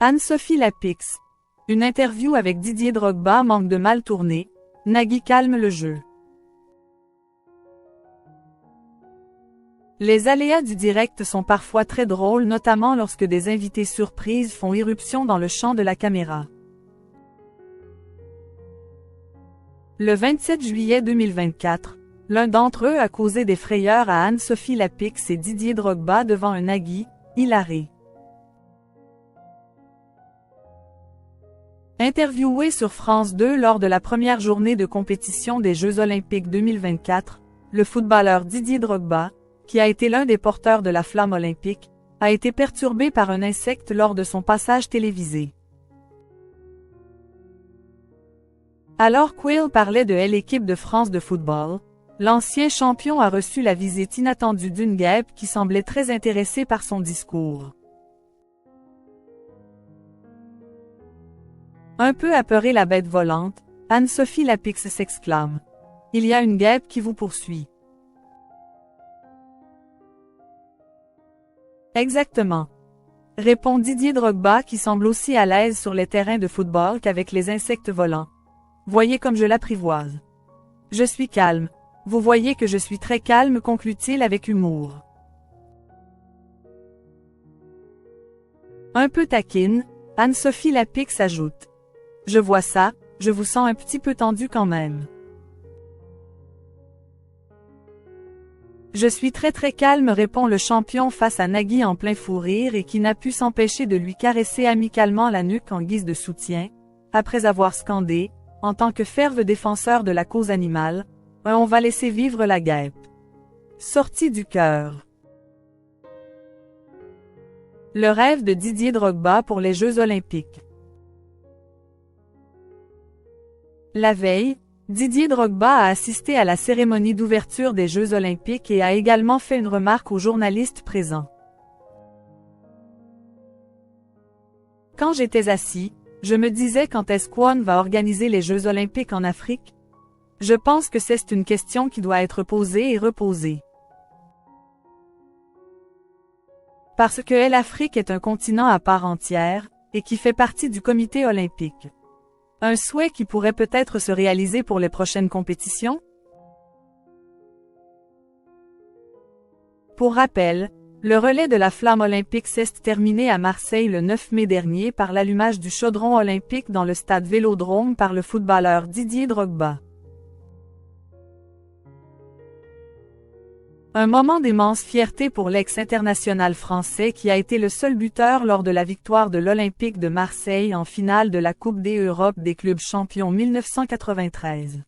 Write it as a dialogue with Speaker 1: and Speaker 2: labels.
Speaker 1: Anne-Sophie Lapix. Une interview avec Didier Drogba manque de mal tourner. Nagui calme le jeu. Les aléas du direct sont parfois très drôles, notamment lorsque des invités surprises font irruption dans le champ de la caméra. Le 27 juillet 2024, l'un d'entre eux a causé des frayeurs à Anne-Sophie Lapix et Didier Drogba devant un Nagui, hilaré. Interviewé sur France 2 lors de la première journée de compétition des Jeux Olympiques 2024, le footballeur Didier Drogba, qui a été l'un des porteurs de la flamme olympique, a été perturbé par un insecte lors de son passage télévisé. Alors qu'Will parlait de l'équipe de France de football, l'ancien champion a reçu la visite inattendue d'une guêpe qui semblait très intéressée par son discours. Un peu apeurée la bête volante, Anne-Sophie Lapix s'exclame. « Il y a une guêpe qui vous poursuit. » Exactement. Répond Didier Drogba qui semble aussi à l'aise sur les terrains de football qu'avec les insectes volants. Voyez comme je l'apprivoise. Je suis calme. Vous voyez que je suis très calme, conclut-il avec humour. Un peu taquine, Anne-Sophie Lapix ajoute. Je vois ça, je vous sens un petit peu tendu quand même. Je suis très calme, répond le champion face à Nagui en plein fou rire et qui n'a pu s'empêcher de lui caresser amicalement la nuque en guise de soutien, après avoir scandé, en tant que fervent défenseur de la cause animale, « On va laisser vivre la guêpe. » Sorti du cœur. Le rêve de Didier Drogba pour les Jeux Olympiques. La veille, Didier Drogba a assisté à la cérémonie d'ouverture des Jeux Olympiques et a également fait une remarque aux journalistes présents. Quand j'étais assis, je me disais quand est-ce qu'on va organiser les Jeux Olympiques en Afrique? Je pense que c'est une question qui doit être posée et reposée. Parce que l'Afrique est un continent à part entière, et qui fait partie du comité olympique. Un souhait qui pourrait peut-être se réaliser pour les prochaines compétitions? Pour rappel, le relais de la flamme olympique s'est terminé à Marseille le 9 mai dernier par l'allumage du chaudron olympique dans le stade Vélodrome par le footballeur Didier Drogba. Un moment d'immense fierté pour l'ex-international français qui a été le seul buteur lors de la victoire de l'Olympique de Marseille en finale de la Coupe d'Europe des clubs champions 1993.